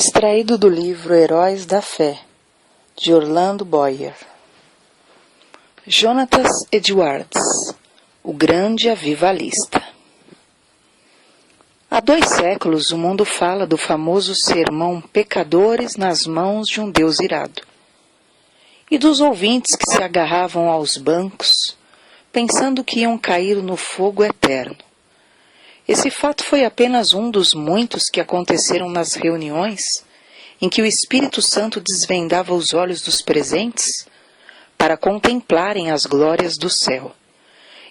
Extraído do livro Heróis da Fé, de Orlando Boyer. Jonathan Edwards, o grande avivalista. Há 2 séculos o mundo fala do famoso sermão Pecadores nas mãos de um Deus irado, e dos ouvintes que se agarravam aos bancos, pensando que iam cair no fogo eterno. Esse fato foi apenas um dos muitos que aconteceram nas reuniões em que o Espírito Santo desvendava os olhos dos presentes para contemplarem as glórias do céu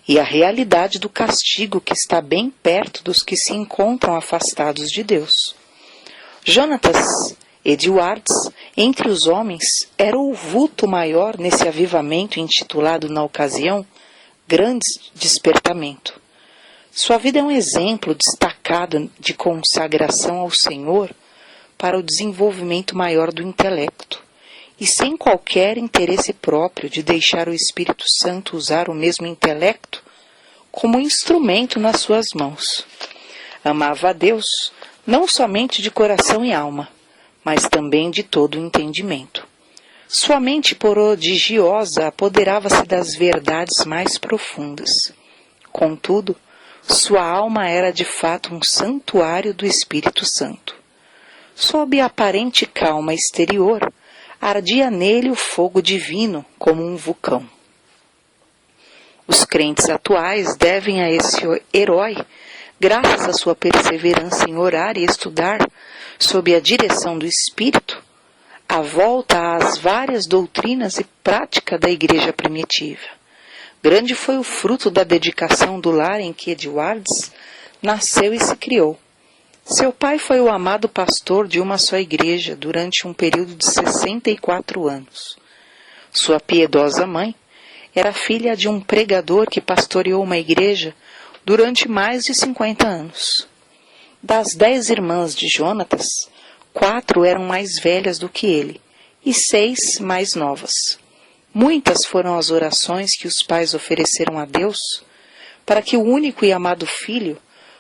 e a realidade do castigo que está bem perto dos que se encontram afastados de Deus. Jonathan Edwards, entre os homens, era o vulto maior nesse avivamento intitulado na ocasião Grande Despertamento. Sua vida é um exemplo destacado de consagração ao Senhor para o desenvolvimento maior do intelecto, e sem qualquer interesse próprio de deixar o Espírito Santo usar o mesmo intelecto como instrumento nas suas mãos. Amava a Deus não somente de coração e alma, mas também de todo o entendimento. Sua mente prodigiosa apoderava-se das verdades mais profundas. Contudo, sua alma era de fato um santuário do Espírito Santo. Sob a aparente calma exterior, ardia nele o fogo divino como um vulcão. Os crentes atuais devem a esse herói, graças à sua perseverança em orar e estudar sob a direção do Espírito, a volta às várias doutrinas e prática da igreja primitiva. Grande foi o fruto da dedicação do lar em que Edwards nasceu e se criou. Seu pai foi o amado pastor de uma só igreja durante um período de 64 anos. Sua piedosa mãe era filha de um pregador que pastoreou uma igreja durante mais de 50 anos. Das 10 irmãs de Jonatas, 4 eram mais velhas do que ele e 6 mais novas. Muitas foram as orações que os pais ofereceram a Deus para que o único e amado filho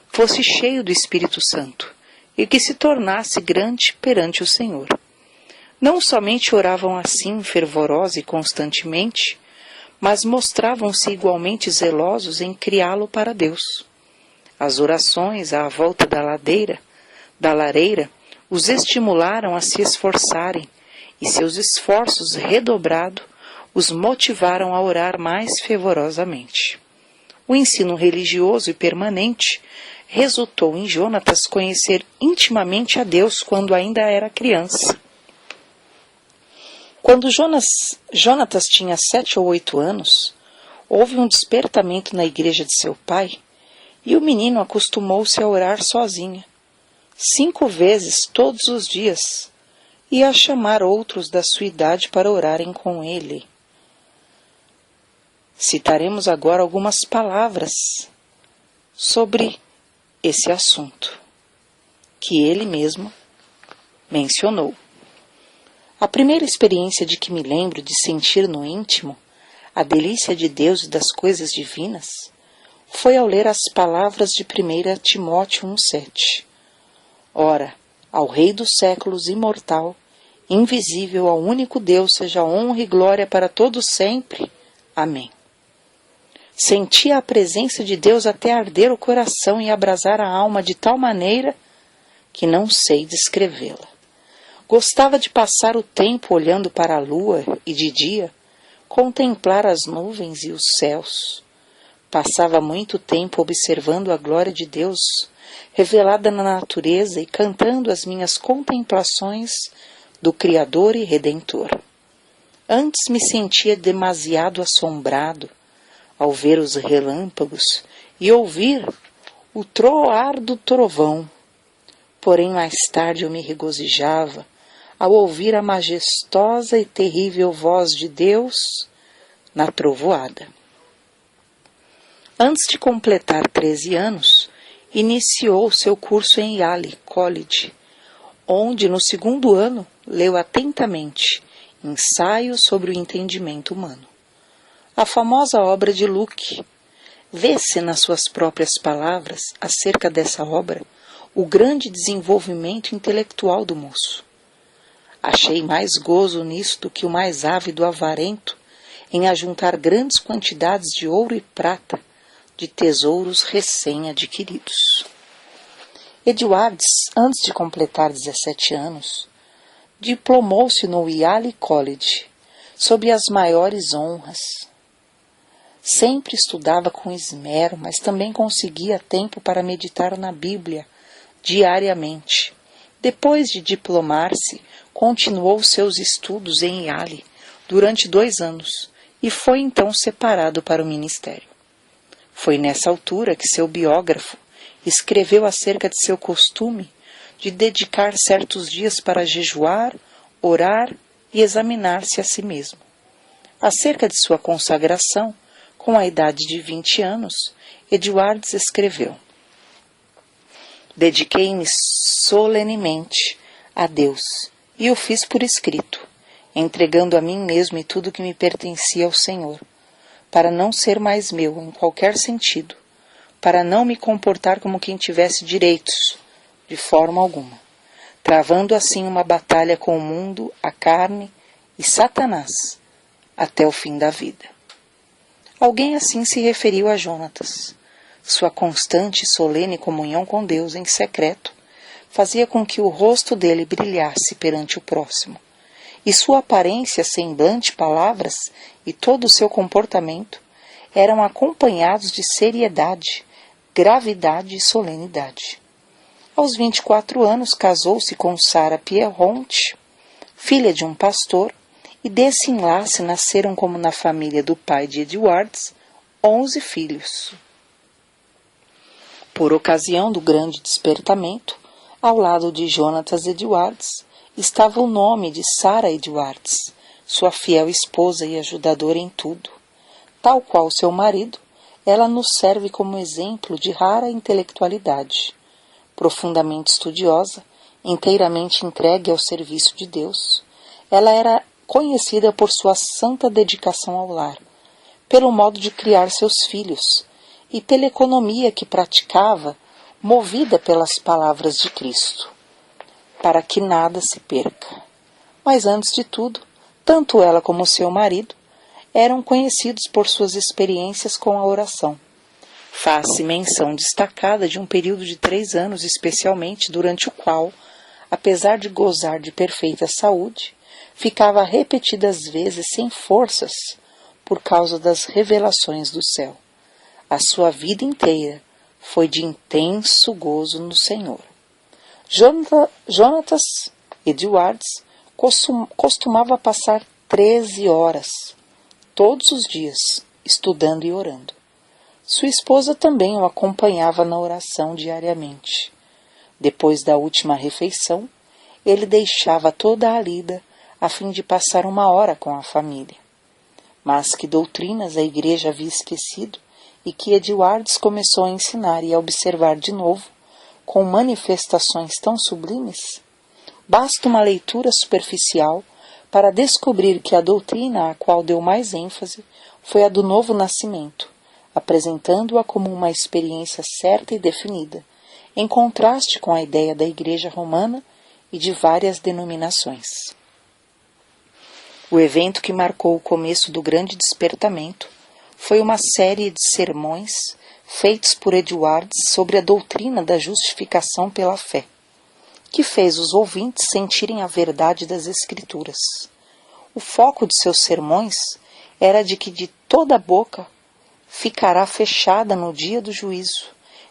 fosse cheio do Espírito Santo e que se tornasse grande perante o Senhor. Não somente oravam assim fervorosa e constantemente, mas mostravam-se igualmente zelosos em criá-lo para Deus. As orações à volta da lareira, os estimularam a se esforçarem, e seus esforços redobrados os motivaram a orar mais fervorosamente. O ensino religioso e permanente resultou em Jonatas conhecer intimamente a Deus quando ainda era criança. Quando Jonatas tinha 7 ou 8 anos, houve um despertamento na igreja de seu pai, e o menino acostumou-se a orar sozinho, 5 vezes todos os dias, e a chamar outros da sua idade para orarem com ele. Citaremos agora algumas palavras sobre esse assunto, que ele mesmo mencionou. A primeira experiência de que me lembro de sentir no íntimo a delícia de Deus e das coisas divinas foi ao ler as palavras de 1 Timóteo 1,7. Ora, ao Rei dos séculos, imortal, invisível, ao único Deus, seja honra e glória para todos sempre. Amém. Sentia a presença de Deus até arder o coração e abrasar a alma de tal maneira que não sei descrevê-la. Gostava de passar o tempo olhando para a lua e de dia contemplar as nuvens e os céus. Passava muito tempo observando a glória de Deus revelada na natureza e cantando as minhas contemplações do Criador e Redentor. Antes me sentia demasiado assombrado ao ver os relâmpagos e ouvir o troar do trovão. Porém, mais tarde eu me regozijava ao ouvir a majestosa e terrível voz de Deus na trovoada. Antes de completar 13 anos, iniciou seu curso em Yale College, onde, no 2º ano, leu atentamente Ensaio sobre o Entendimento Humano. A famosa obra de Luke. Vê-se nas suas próprias palavras, acerca dessa obra, o grande desenvolvimento intelectual do moço. Achei mais gozo nisso do que o mais ávido avarento em ajuntar grandes quantidades de ouro e prata de tesouros recém-adquiridos. Edwards, antes de completar 17 anos, diplomou-se no Yale College, sob as maiores honras. Sempre estudava com esmero, mas também conseguia tempo para meditar na Bíblia diariamente. Depois de diplomar-se, continuou seus estudos em Yale durante 2 anos e foi então separado para o ministério. Foi nessa altura que seu biógrafo escreveu acerca de seu costume de dedicar certos dias para jejuar, orar e examinar-se a si mesmo. Acerca de sua consagração, com a idade de 20 anos, Edwards escreveu: dediquei-me solenemente a Deus e o fiz por escrito, entregando a mim mesmo e tudo que me pertencia ao Senhor, para não ser mais meu em qualquer sentido, para não me comportar como quem tivesse direitos, de forma alguma, travando assim uma batalha com o mundo, a carne e Satanás, até o fim da vida. Alguém assim se referiu a Jonatas. Sua constante e solene comunhão com Deus em secreto fazia com que o rosto dele brilhasse perante o próximo, e sua aparência, semblante, palavras e todo o seu comportamento eram acompanhados de seriedade, gravidade e solenidade. Aos 24 anos casou-se com Sarah Pierront, filha de um pastor, e desse enlace nasceram, como na família do pai de Edwards, 11 filhos. Por ocasião do grande despertamento, ao lado de Jonatas Edwards, estava o nome de Sarah Edwards, sua fiel esposa e ajudadora em tudo. Tal qual seu marido, ela nos serve como exemplo de rara intelectualidade. Profundamente estudiosa, inteiramente entregue ao serviço de Deus, ela era conhecida por sua santa dedicação ao lar, pelo modo de criar seus filhos e pela economia que praticava, movida pelas palavras de Cristo, para que nada se perca. Mas antes de tudo, tanto ela como seu marido eram conhecidos por suas experiências com a oração. Faz-se menção destacada de um período de 3 anos, especialmente, durante o qual, apesar de gozar de perfeita saúde, ficava repetidas vezes sem forças por causa das revelações do céu. A sua vida inteira foi de intenso gozo no Senhor. Jonatas Edwards costumava passar 13 horas, todos os dias, estudando e orando. Sua esposa também o acompanhava na oração diariamente. Depois da última refeição, ele deixava toda a lida a fim de passar 1 hora com a família. Mas que doutrinas a igreja havia esquecido e que Edwards começou a ensinar e a observar de novo, com manifestações tão sublimes? Basta uma leitura superficial para descobrir que a doutrina a qual deu mais ênfase foi a do novo nascimento, apresentando-a como uma experiência certa e definida, em contraste com a ideia da Igreja Romana e de várias denominações. O evento que marcou o começo do grande despertamento foi uma série de sermões feitos por Edwards sobre a doutrina da justificação pela fé, que fez os ouvintes sentirem a verdade das Escrituras. O foco de seus sermões era de que de toda boca ficará fechada no dia do juízo,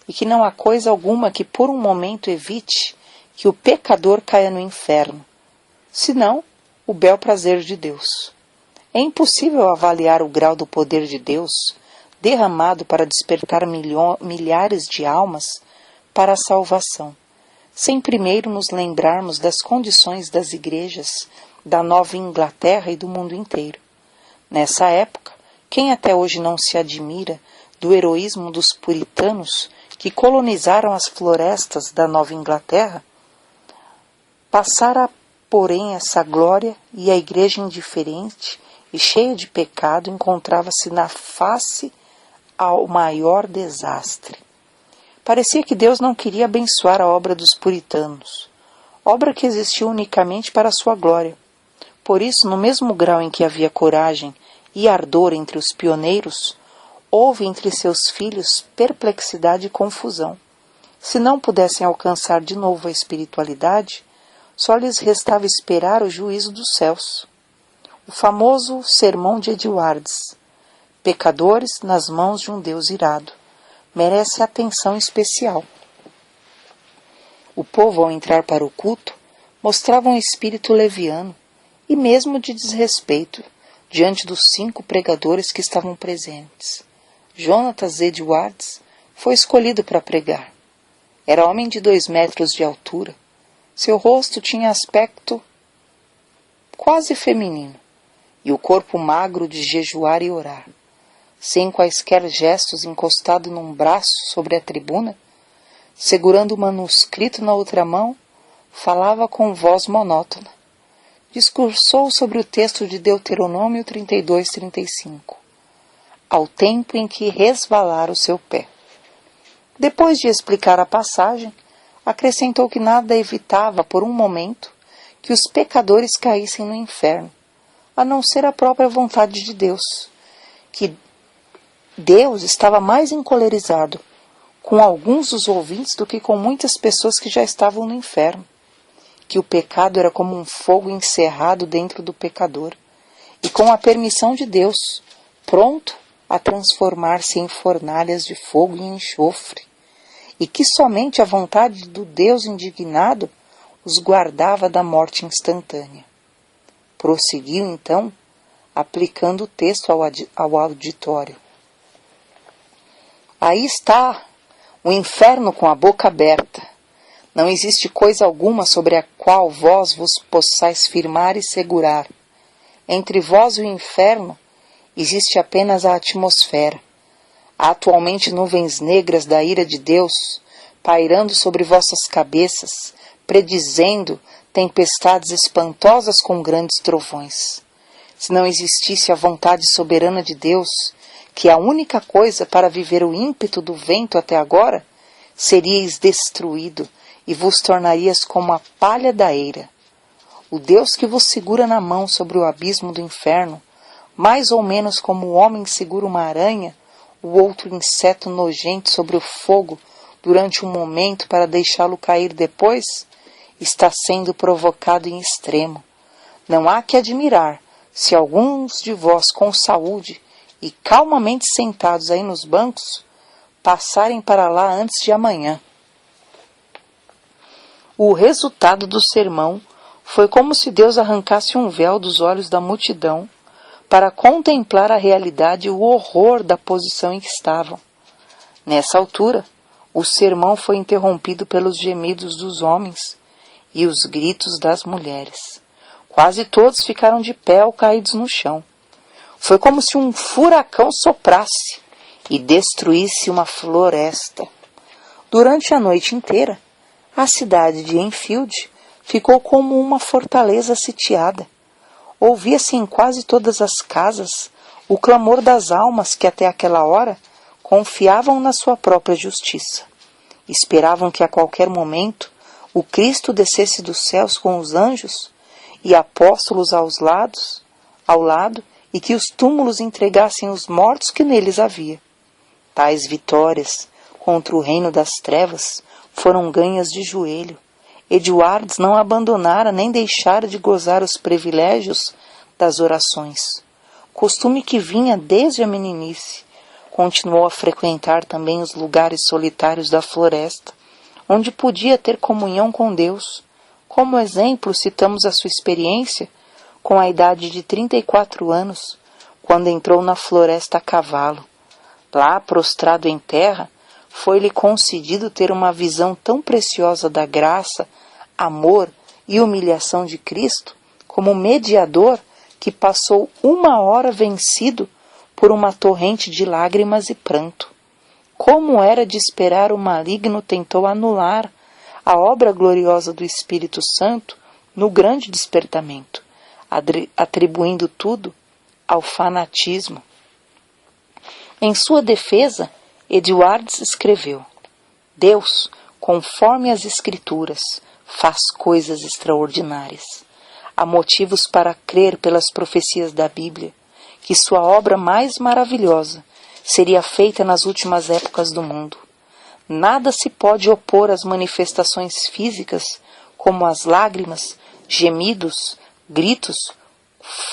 e que não há coisa alguma que por um momento evite que o pecador caia no inferno, senão o bel prazer de Deus. É impossível avaliar o grau do poder de Deus derramado para despertar milhares de almas para a salvação, sem primeiro nos lembrarmos das condições das igrejas da Nova Inglaterra e do mundo inteiro. Nessa época, quem até hoje não se admira do heroísmo dos puritanos que colonizaram as florestas da Nova Inglaterra, passara, porém, essa glória, e a igreja indiferente e cheia de pecado encontrava-se na face ao maior desastre. Parecia que Deus não queria abençoar a obra dos puritanos, obra que existiu unicamente para a sua glória. Por isso, no mesmo grau em que havia coragem e ardor entre os pioneiros, houve entre seus filhos perplexidade e confusão. Se não pudessem alcançar de novo a espiritualidade, só lhes restava esperar o juízo dos céus. O famoso sermão de Edwards, pecadores nas mãos de um Deus irado, merece atenção especial. O povo, ao entrar para o culto, mostrava um espírito leviano e mesmo de desrespeito diante dos 5 pregadores que estavam presentes. Jonatas Edwards foi escolhido para pregar. Era homem de 2 metros de altura. Seu rosto tinha aspecto quase feminino e o corpo magro de jejuar e orar. Sem quaisquer gestos, encostado num braço sobre a tribuna, segurando o manuscrito na outra mão, falava com voz monótona. Discursou sobre o texto de Deuteronômio 32:35, ao tempo em que resvalara o seu pé. Depois de explicar a passagem, acrescentou que nada evitava, por um momento, que os pecadores caíssem no inferno, a não ser a própria vontade de Deus, que Deus estava mais encolerizado com alguns dos ouvintes do que com muitas pessoas que já estavam no inferno, que o pecado era como um fogo encerrado dentro do pecador, e com a permissão de Deus, pronto a transformar-se em fornalhas de fogo e enxofre, e que somente a vontade do Deus indignado os guardava da morte instantânea. Prosseguiu, então, aplicando o texto ao auditório. Aí está o inferno com a boca aberta. Não existe coisa alguma sobre a qual vós vos possais firmar e segurar. Entre vós e o inferno existe apenas a atmosfera. Há atualmente nuvens negras da ira de Deus, pairando sobre vossas cabeças, predizendo tempestades espantosas com grandes trovões. Se não existisse a vontade soberana de Deus, que é a única coisa para viver o ímpeto do vento até agora, seríeis destruído e vos tornarias como a palha da eira. O Deus que vos segura na mão sobre o abismo do inferno, mais ou menos como o homem segura uma aranha, o outro inseto nojento sobre o fogo durante um momento para deixá-lo cair depois, está sendo provocado em extremo. Não há que admirar se alguns de vós com saúde e calmamente sentados aí nos bancos, passarem para lá antes de amanhã. O resultado do sermão foi como se Deus arrancasse um véu dos olhos da multidão para contemplar a realidade e o horror da posição em que estavam. Nessa altura, o sermão foi interrompido pelos gemidos dos homens e os gritos das mulheres. Quase todos ficaram de pé ou caídos no chão. Foi como se um furacão soprasse e destruísse uma floresta. Durante a noite inteira, a cidade de Enfield ficou como uma fortaleza sitiada. Ouvia-se em quase todas as casas o clamor das almas que até aquela hora confiavam na sua própria justiça. Esperavam que a qualquer momento o Cristo descesse dos céus com os anjos e apóstolos ao lado, e que os túmulos entregassem os mortos que neles havia. Tais vitórias contra o reino das trevas foram ganhas de joelho. Edwards não abandonara nem deixara de gozar os privilégios das orações. Costume que vinha desde a meninice. Continuou a frequentar também os lugares solitários da floresta, onde podia ter comunhão com Deus. Como exemplo, citamos a sua experiência com a idade de 34 anos, quando entrou na floresta a cavalo. Lá, prostrado em terra, foi-lhe concedido ter uma visão tão preciosa da graça, amor e humilhação de Cristo, como mediador que passou 1 hora vencido por uma torrente de lágrimas e pranto. Como era de esperar, o maligno tentou anular a obra gloriosa do Espírito Santo no grande despertamento, atribuindo tudo ao fanatismo. Em sua defesa, Edwards escreveu: Deus, conforme as Escrituras, faz coisas extraordinárias. Há motivos para crer pelas profecias da Bíblia que sua obra mais maravilhosa seria feita nas últimas épocas do mundo. Nada se pode opor às manifestações físicas, como as lágrimas, gemidos, gritos,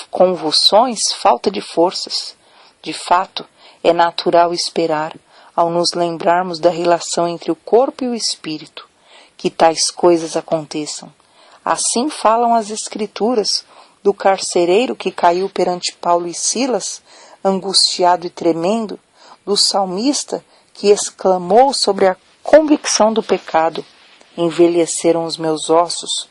convulsões, falta de forças. De fato, é natural esperar, ao nos lembrarmos da relação entre o corpo e o espírito, que tais coisas aconteçam. Assim falam as Escrituras do carcereiro que caiu perante Paulo e Silas, angustiado e tremendo, do salmista que exclamou sobre a convicção do pecado: envelheceram os meus ossos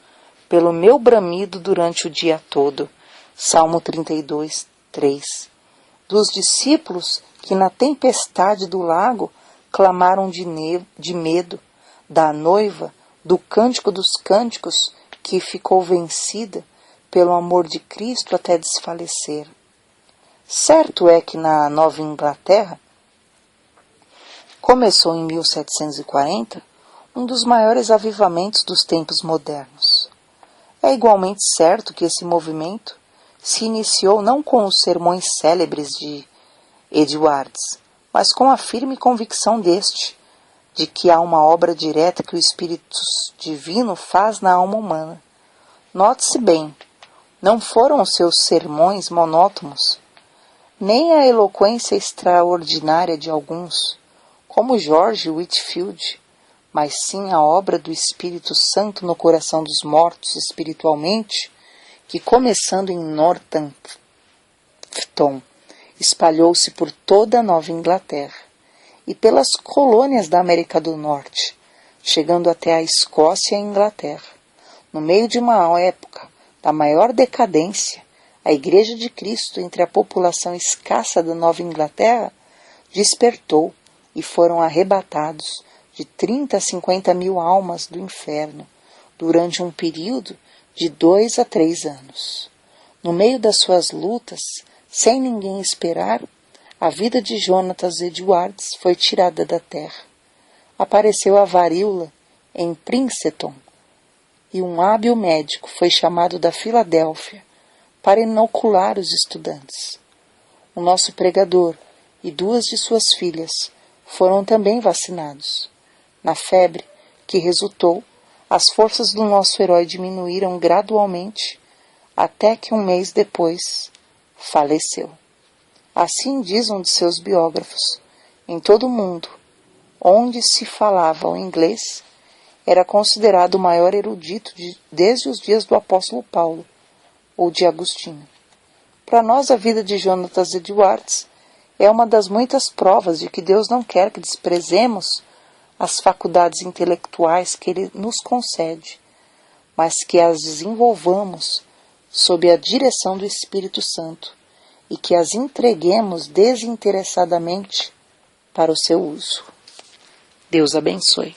pelo meu bramido durante o dia todo. Salmo 32, 3. Dos discípulos que na tempestade do lago clamaram de medo, da noiva, do cântico dos cânticos, que ficou vencida pelo amor de Cristo até desfalecer. Certo é que na Nova Inglaterra começou em 1740 um dos maiores avivamentos dos tempos modernos. É igualmente certo que esse movimento se iniciou não com os sermões célebres de Edwards, mas com a firme convicção deste, de que há uma obra direta que o Espírito Divino faz na alma humana. Note-se bem, não foram os seus sermões monótonos, nem a eloquência extraordinária de alguns, como George Whitefield, mas sim a obra do Espírito Santo no coração dos mortos espiritualmente, que, começando em Northampton, espalhou-se por toda a Nova Inglaterra e pelas colônias da América do Norte, chegando até a Escócia e a Inglaterra. No meio de uma época da maior decadência, a Igreja de Cristo entre a população escassa da Nova Inglaterra despertou e foram arrebatados de 30 a 50 mil almas do inferno durante um período de 2 a 3 anos. No meio das suas lutas, sem ninguém esperar, a vida de Jonathan Edwards foi tirada da terra. Apareceu a varíola em Princeton e um hábil médico foi chamado da Filadélfia para inocular os estudantes. O nosso pregador e 2 de suas filhas foram também vacinados. Na febre que resultou, as forças do nosso herói diminuíram gradualmente até que um mês depois faleceu. Assim diz um de seus biógrafos: em todo o mundo, onde se falava o inglês, era considerado o maior erudito desde os dias do apóstolo Paulo ou de Agostinho. Para nós, a vida de Jonathan Edwards é uma das muitas provas de que Deus não quer que desprezemos as faculdades intelectuais que Ele nos concede, mas que as desenvolvamos sob a direção do Espírito Santo e que as entreguemos desinteressadamente para o seu uso. Deus abençoe.